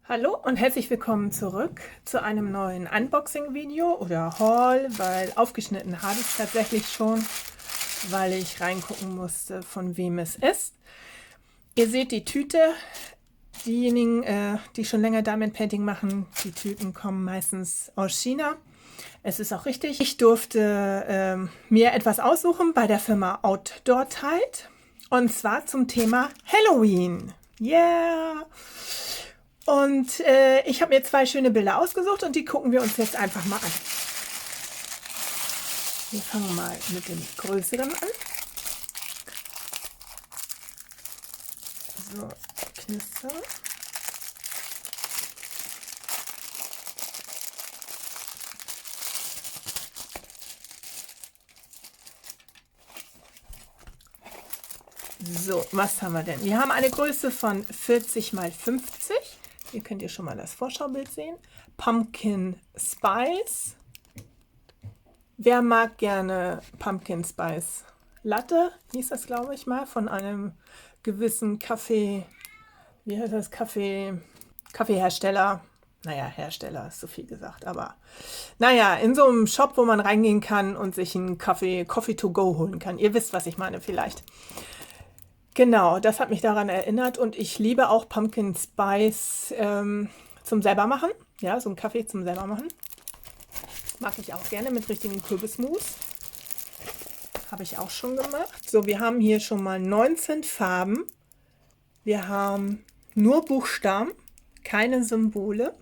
Hallo und herzlich willkommen zurück zu einem neuen Unboxing-Video oder Haul, weil aufgeschnitten habe ich es tatsächlich schon, weil ich reingucken musste, von wem es ist. Ihr seht die Tüte. Diejenigen, die schon länger Diamond Painting machen, die Tüten kommen meistens aus China. Es ist auch richtig. Ich durfte mir etwas aussuchen bei der Firma Outdoor Tide und zwar zum Thema Halloween. Yeah! Und ich habe mir zwei schöne Bilder ausgesucht und die gucken wir uns jetzt einfach mal an. Wir fangen mal mit dem größeren an. So, Knister. So, was haben wir denn? Wir haben eine Größe von 40 x 50. Hier könnt ihr schon mal das Vorschaubild sehen. Pumpkin Spice. Wer mag gerne Pumpkin Spice Latte? Hieß das, glaube ich mal, von einem gewissen Kaffee. Wie heißt das? Kaffeehersteller. Naja, Hersteller ist so viel gesagt, aber naja, in so einem Shop, wo man reingehen kann und sich einen Coffee to go holen kann. Ihr wisst, was ich meine vielleicht. Genau, das hat mich daran erinnert und ich liebe auch Pumpkin Spice zum selber machen. Ja, so einen Kaffee zum selber machen. Mag ich auch gerne mit richtigem Kürbismus. Habe ich auch schon gemacht. So, wir haben hier schon mal 19 Farben. Wir haben nur Buchstaben, keine Symbole.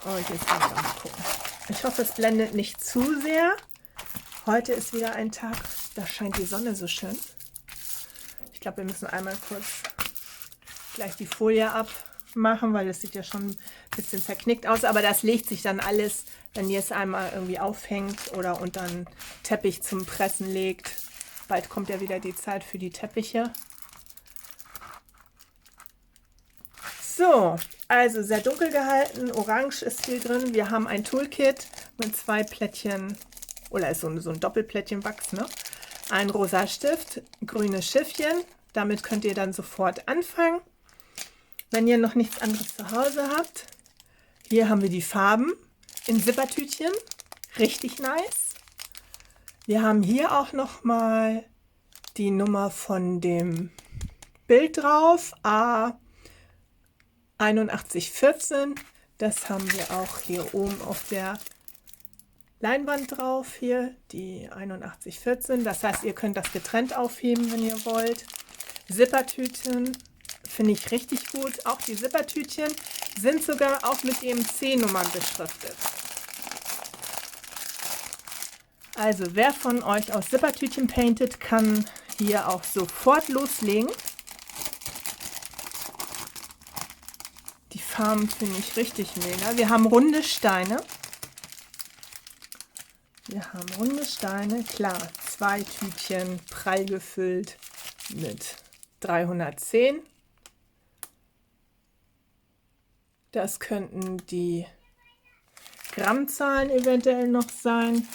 Und jetzt wollen wir mal gucken. Ich hoffe, es blendet nicht zu sehr. Heute ist wieder ein Tag, da scheint die Sonne so schön. Ich glaube, wir müssen einmal kurz gleich die Folie abmachen, weil das sieht ja schon ein bisschen verknickt aus. Aber das legt sich dann alles, wenn ihr es einmal irgendwie aufhängt oder unter einen Teppich zum Pressen legt. Bald kommt ja wieder die Zeit für die Teppiche. So, also sehr dunkel gehalten. Orange ist hier drin. Wir haben ein Toolkit mit zwei Plättchen, oder ist so ein Doppelplättchen Wachs, ne? Ein rosa Stift, grünes Schiffchen. Damit könnt ihr dann sofort anfangen. Wenn ihr noch nichts anderes zu Hause habt, hier haben wir die Farben in Zippertütchen. Richtig nice. Wir haben hier auch noch mal die Nummer von dem Bild drauf. A8114. Das haben wir auch hier oben auf der Leinwand drauf. Hier die 8114. Das heißt, ihr könnt das getrennt aufheben, wenn ihr wollt. Zippertüten finde ich richtig gut. Auch die Zippertütchen sind sogar auch mit EMC-Nummern beschriftet. Also wer von euch aus Zippertütchen paintet, kann hier auch sofort loslegen. Die Farben finde ich richtig mega. Wir haben runde Steine. Klar, zwei Tütchen prall gefüllt mit 310. Das könnten die Grammzahlen eventuell noch sein.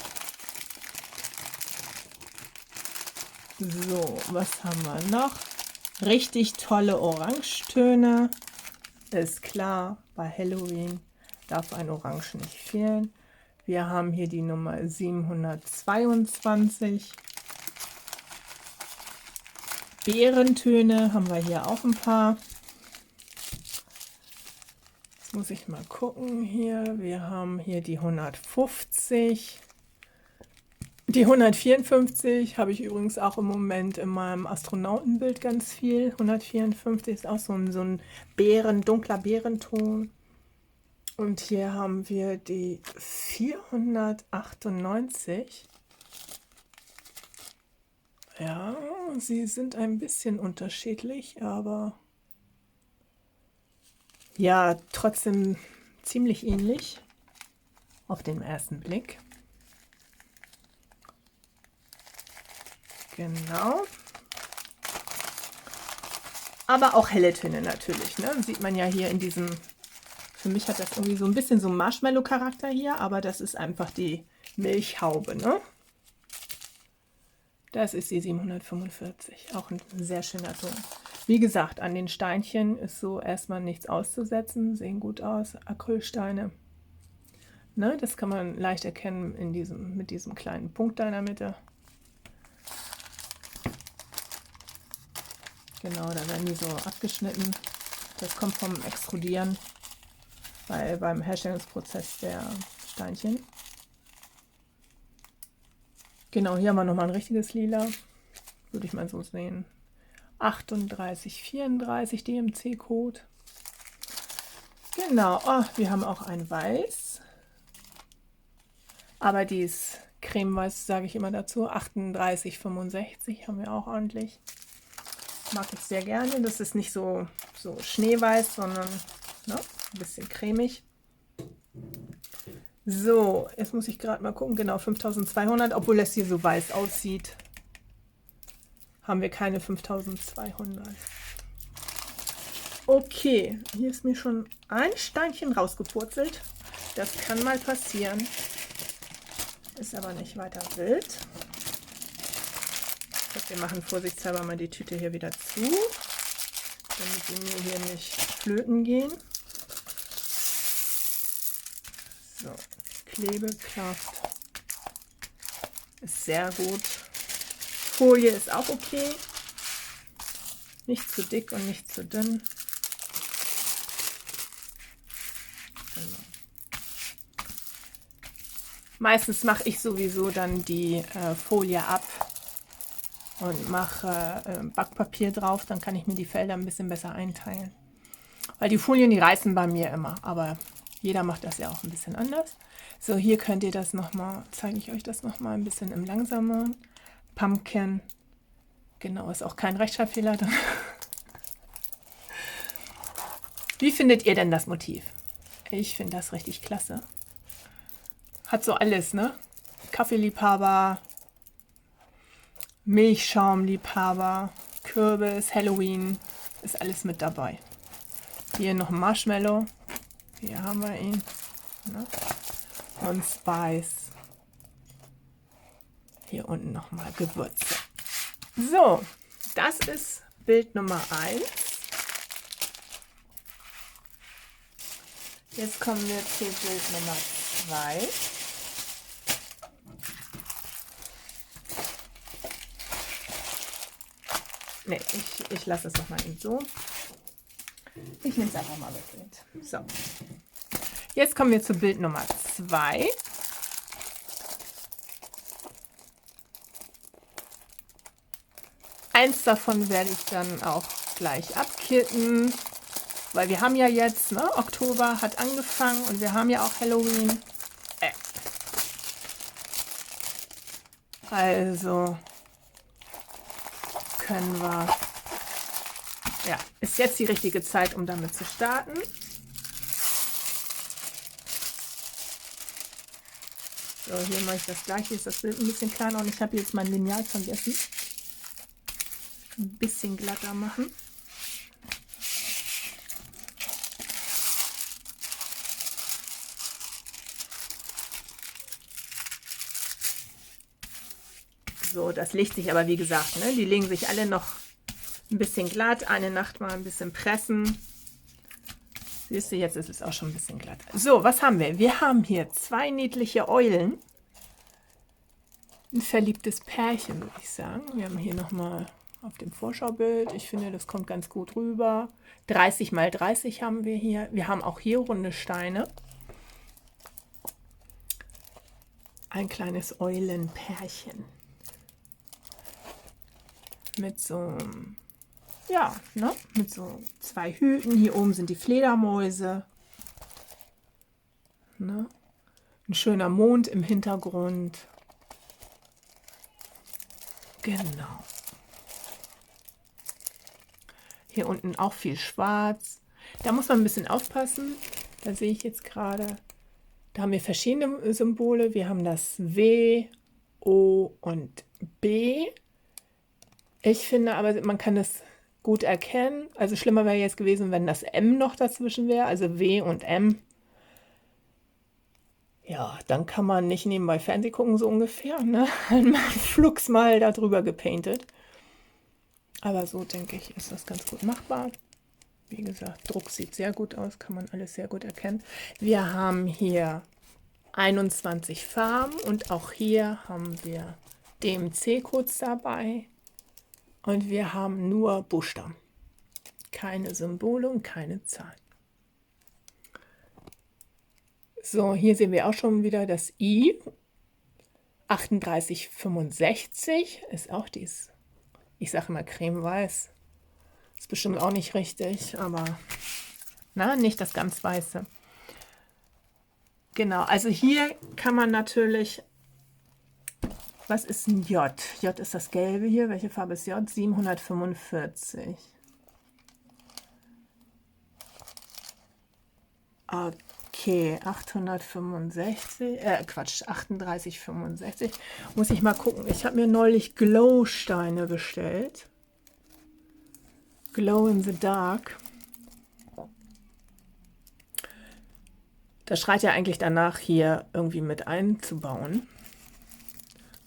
So, was haben wir noch? Richtig tolle Orangetöne. Ist klar, bei Halloween darf ein Orange nicht fehlen. Wir haben hier die Nummer 722. Beerentöne haben wir hier auch ein paar. Jetzt muss ich mal gucken hier. Wir haben hier die 150. Die 154 habe ich übrigens auch im Moment in meinem Astronautenbild ganz viel. 154 ist auch so ein dunkler Beerenton. Und hier haben wir die 498. Ja, sie sind ein bisschen unterschiedlich, aber ja, trotzdem ziemlich ähnlich auf den ersten Blick. Genau. Aber auch helle Töne natürlich, ne? Sieht man ja hier in diesem, für mich hat das irgendwie so ein bisschen so einen Marshmallow-Charakter hier, aber das ist einfach die Milchhaube, ne? Das ist die 745, auch ein sehr schöner Ton. Wie gesagt, an den Steinchen ist so erstmal nichts auszusetzen, sehen gut aus, Acrylsteine. Ne, das kann man leicht erkennen mit diesem kleinen Punkt da in der Mitte. Genau, da werden die so abgeschnitten. Das kommt vom Extrudieren beim Herstellungsprozess der Steinchen. Genau, hier haben wir nochmal ein richtiges Lila. Würde ich mal so sehen. 3834 DMC-Code. Genau, oh, wir haben auch ein Weiß. Aber die ist cremeweiß, sage ich immer dazu. 3865 haben wir auch ordentlich. Mag ich sehr gerne. Das ist nicht so schneeweiß, sondern ne, ein bisschen cremig. So, jetzt muss ich gerade mal gucken. Genau, 5200, obwohl das hier so weiß aussieht, haben wir keine 5200. Okay, hier ist mir schon ein Steinchen rausgepurzelt. Das kann mal passieren. Ist aber nicht weiter wild. Ich glaube, wir machen vorsichtshalber mal die Tüte hier wieder zu, damit die mir hier nicht flöten gehen. So, Klebekraft ist sehr gut. Folie ist auch okay. Nicht zu dick und nicht zu dünn. Genau. Meistens mache ich sowieso dann die Folie ab und mache Backpapier drauf, dann kann ich mir die Felder ein bisschen besser einteilen. Weil die Folien, die reißen bei mir immer, aber jeder macht das ja auch ein bisschen anders. So, hier könnt ihr das nochmal, zeige ich euch das nochmal ein bisschen im Langsameren. Pumpkin, genau, ist auch kein Rechtschreibfehler drin. Wie findet ihr denn das Motiv? Ich finde das richtig klasse. Hat so alles, ne? Kaffeeliebhaber, Milchschaumliebhaber, Kürbis, Halloween, ist alles mit dabei. Hier noch ein Marshmallow. Hier haben wir ihn. Ne? Und Spice. Hier unten nochmal Gewürze. So, das ist Bild Nummer 1. Jetzt kommen wir zu Bild Nummer 2. Ne, ich lasse es doch mal eben so. Ich nehme es einfach mal mit. So. Jetzt kommen wir zu Bild Nummer 2. Eins davon werde ich dann auch gleich abkitten, weil wir haben ja jetzt, ne, Oktober hat angefangen und wir haben ja auch Halloween. Also können wir, ja, ist jetzt die richtige Zeit, um damit zu starten. So, hier mache ich das gleiche, hier ist das Bild ein bisschen kleiner und ich habe jetzt mein Lineal vergessen. Ein bisschen glatter machen. So, das legt sich aber wie gesagt, ne, die legen sich alle noch ein bisschen glatt. Eine Nacht mal ein bisschen pressen. Siehst du, jetzt ist es auch schon ein bisschen glatt. So, was haben wir? Wir haben hier zwei niedliche Eulen. Ein verliebtes Pärchen, würde ich sagen. Wir haben hier nochmal auf dem Vorschaubild. Ich finde, das kommt ganz gut rüber. 30 mal 30 haben wir hier. Wir haben auch hier runde Steine. Ein kleines Eulenpärchen. Mit so, ja, ne? Mit so zwei Hüten. Hier oben sind die Fledermäuse. Ne? Ein schöner Mond im Hintergrund. Genau. Hier unten auch viel Schwarz. Da muss man ein bisschen aufpassen. Da sehe ich jetzt gerade, da haben wir verschiedene Symbole. Wir haben das W, O und B. Ich finde aber, man kann es gut erkennen. Also schlimmer wäre jetzt gewesen, wenn das M noch dazwischen wäre, also W und M. Ja, dann kann man nicht nebenbei Fernseh gucken, so ungefähr. Ne? Flugs mal darüber gepaintet. Aber so denke ich, ist das ganz gut machbar. Wie gesagt, Druck sieht sehr gut aus, kann man alles sehr gut erkennen. Wir haben hier 21 Farben und auch hier haben wir DMC-Codes dabei. Und wir haben nur Buchstaben. Keine Symbole und keine Zahlen. So, hier sehen wir auch schon wieder das I. 3865 ist auch dies. Ich sage immer cremeweiß. Ist bestimmt auch nicht richtig, aber na, nicht das ganz Weiße. Genau, also hier kann man natürlich, was ist ein J? J ist das Gelbe hier. Welche Farbe ist J? 745. Okay, 865, Quatsch, 3865. Muss ich mal gucken. Ich habe mir neulich Glowsteine bestellt. Glow in the Dark. Das schreit ja eigentlich danach, hier irgendwie mit einzubauen.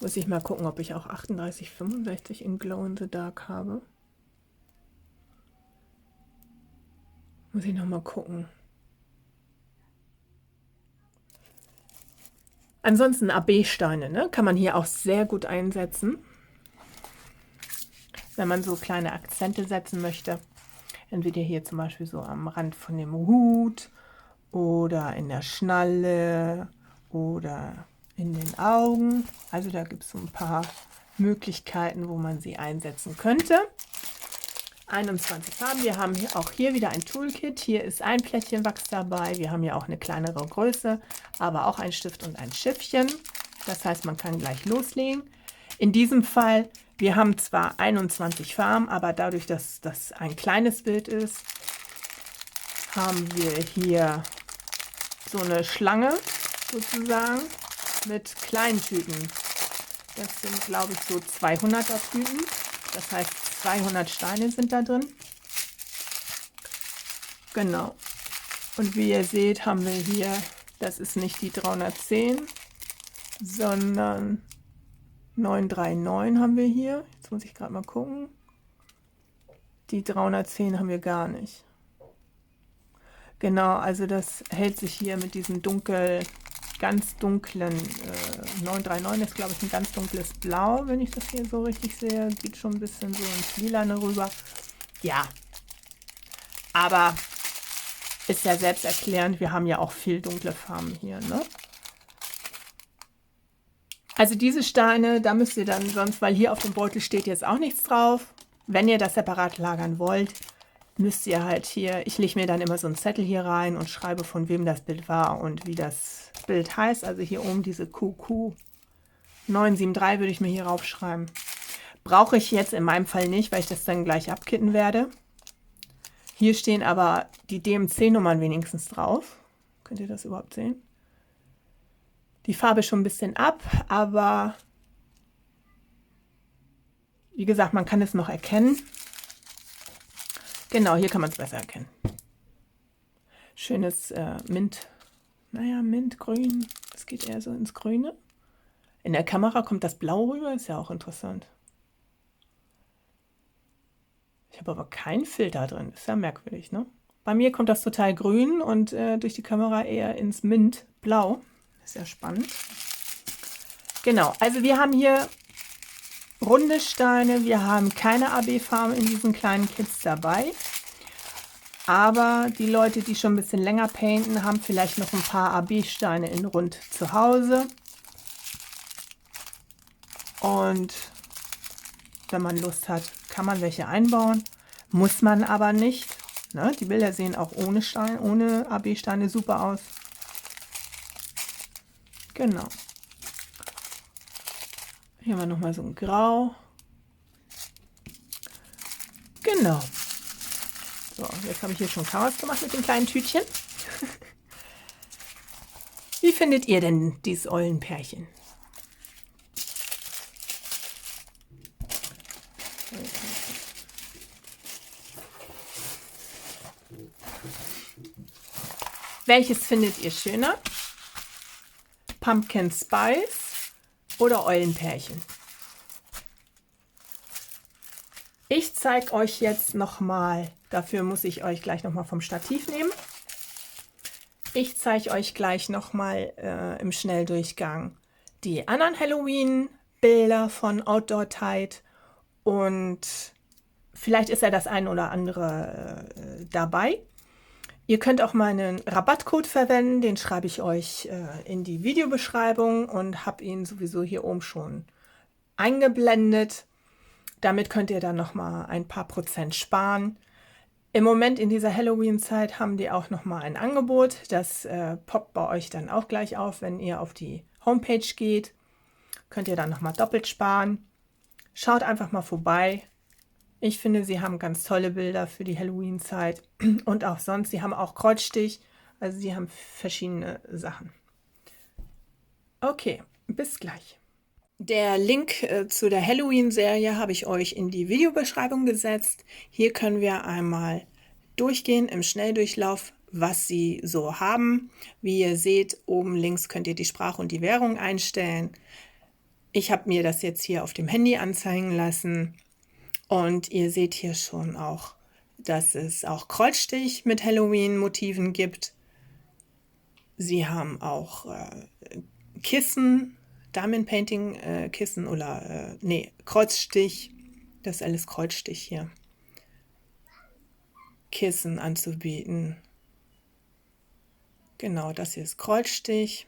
Muss ich mal gucken, ob ich auch 3865 in Glow in the Dark habe. Muss ich noch mal gucken. Ansonsten AB-Steine, ne? Kann man hier auch sehr gut einsetzen, wenn man so kleine Akzente setzen möchte. Entweder hier zum Beispiel so am Rand von dem Hut oder in der Schnalle oder in den Augen. Also da gibt es so ein paar Möglichkeiten, wo man sie einsetzen könnte. 21 Farben. Wir haben auch hier wieder ein Toolkit. Hier ist ein Plättchen Wachs dabei. Wir haben ja auch eine kleinere Größe, aber auch ein Stift und ein Schiffchen. Das heißt, man kann gleich loslegen. In diesem Fall, wir haben zwar 21 Farben, aber dadurch, dass das ein kleines Bild ist, haben wir hier so eine Schlange sozusagen mit kleinen Tüten. Das sind, glaube ich, so 200er Tüten. Das heißt, 200 Steine sind da drin. Genau. Und wie ihr seht, haben wir hier, das ist nicht die 310, sondern 939 haben wir hier. Jetzt muss ich gerade mal gucken. Die 310 haben wir gar nicht. Genau, also das hält sich hier mit diesem ganz dunklen 939 ist, glaube ich, ein ganz dunkles Blau, wenn ich das hier so richtig sehe. Geht schon ein bisschen so ins Lilane rüber. Ja, aber ist ja selbsterklärend, wir haben ja auch viel dunkle Farben hier, ne? Also diese Steine, da müsst ihr dann sonst, weil hier auf dem Beutel steht jetzt auch nichts drauf. Wenn ihr das separat lagern wollt, müsst ihr halt hier, ich lege mir dann immer so einen Zettel hier rein und schreibe, von wem das Bild war und wie das Bild heißt. Also hier oben diese QQ 973 würde ich mir hier raufschreiben. Brauche ich jetzt in meinem Fall nicht, weil ich das dann gleich abkitten werde. Hier stehen aber die DMC-Nummern wenigstens drauf. Könnt ihr das überhaupt sehen? Die Farbe ist schon ein bisschen ab, aber wie gesagt, man kann es noch erkennen. Genau, hier kann man es besser erkennen. Schönes Mint, naja, Mintgrün. Das geht eher so ins Grüne. In der Kamera kommt das Blau rüber, ist ja auch interessant. Ich habe aber keinen Filter drin, ist ja merkwürdig, ne? Bei mir kommt das total grün und durch die Kamera eher ins Mintblau. Ist ja spannend. Genau, also wir haben hier runde Steine, wir haben keine AB-Farben in diesen kleinen Kits dabei. Aber die Leute, die schon ein bisschen länger painten, haben vielleicht noch ein paar AB-Steine in rund zu Hause. Und wenn man Lust hat, kann man welche einbauen. Muss man aber nicht. Ne? Die Bilder sehen auch ohne Stein, ohne AB-Steine super aus. Genau. Hier haben wir nochmal so ein Grau. Genau. So, jetzt habe ich hier schon Chaos gemacht mit dem kleinen Tütchen. Wie findet ihr denn dieses Eulenpärchen? Welches findet ihr schöner? Pumpkin Spice oder Eulenpärchen? Ich zeige euch jetzt nochmal, dafür muss ich euch gleich nochmal vom Stativ nehmen. Ich zeige euch gleich nochmal im Schnelldurchgang die anderen Halloween-Bilder von Outdoor Tide und vielleicht ist ja das ein oder andere dabei. Ihr könnt auch meinen Rabattcode verwenden, den schreibe ich euch in die Videobeschreibung und habe ihn sowieso hier oben schon eingeblendet. Damit könnt ihr dann nochmal ein paar Prozent sparen. Im Moment in dieser Halloween-Zeit haben die auch nochmal ein Angebot. Das poppt bei euch dann auch gleich auf, wenn ihr auf die Homepage geht. Könnt ihr dann nochmal doppelt sparen. Schaut einfach mal vorbei. Ich finde, sie haben ganz tolle Bilder für die Halloween-Zeit und auch sonst. Sie haben auch Kreuzstich, also sie haben verschiedene Sachen. Okay, bis gleich. Der Link zu der Halloween-Serie habe ich euch in die Videobeschreibung gesetzt. Hier können wir einmal durchgehen im Schnelldurchlauf, was sie so haben. Wie ihr seht, oben links könnt ihr die Sprache und die Währung einstellen. Ich habe mir das jetzt hier auf dem Handy anzeigen lassen. Und ihr seht hier schon auch, dass es auch Kreuzstich mit Halloween-Motiven gibt. Sie haben auch Kissen, Diamond Painting Kissen oder Kreuzstich. Das ist alles Kreuzstich hier. Kissen anzubieten. Genau, das hier ist Kreuzstich.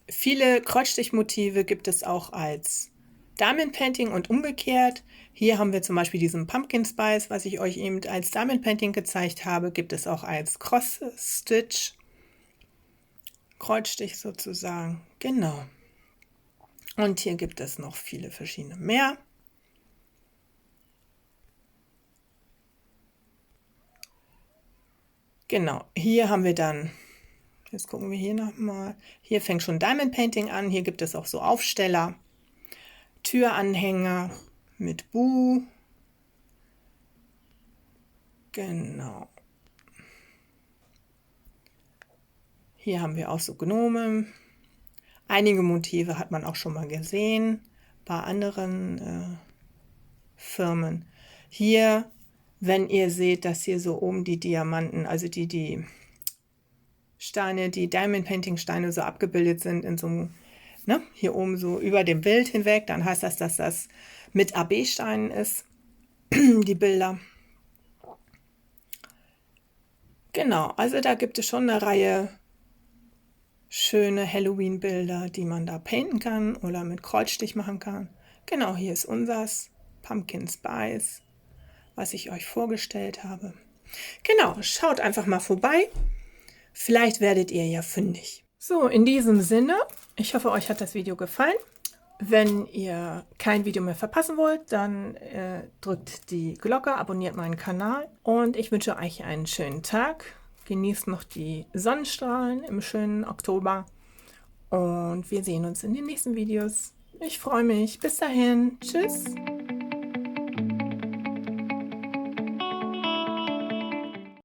Viele Kreuzstichmotive gibt es auch als Diamond Painting und umgekehrt. Hier haben wir zum Beispiel diesen Pumpkin Spice, was ich euch eben als Diamond Painting gezeigt habe, gibt es auch als Cross Stitch. Kreuzstich sozusagen, genau. Und hier gibt es noch viele verschiedene mehr. Genau, hier haben wir dann, jetzt gucken wir hier nochmal, hier fängt schon Diamond Painting an, hier gibt es auch so Aufsteller, Türanhänger mit Bu, genau. Hier haben wir auch so Gnome. Einige Motive hat man auch schon mal gesehen bei anderen Firmen. Hier, wenn ihr seht, dass hier so oben die Diamanten, also die Steine, die Diamond Painting Steine so abgebildet sind in so einem, ne, hier oben so über dem Bild hinweg, dann heißt das, dass das mit AB-Steinen ist, die Bilder. Genau, also da gibt es schon eine Reihe schöne Halloween-Bilder, die man da painten kann oder mit Kreuzstich machen kann. Genau, hier ist unsers Pumpkin Spice, was ich euch vorgestellt habe. Genau, schaut einfach mal vorbei. Vielleicht werdet ihr ja fündig. So, in diesem Sinne, ich hoffe, euch hat das Video gefallen. Wenn ihr kein Video mehr verpassen wollt, dann drückt die Glocke, abonniert meinen Kanal und ich wünsche euch einen schönen Tag. Genießt noch die Sonnenstrahlen im schönen Oktober und wir sehen uns in den nächsten Videos. Ich freue mich. Bis dahin. Tschüss.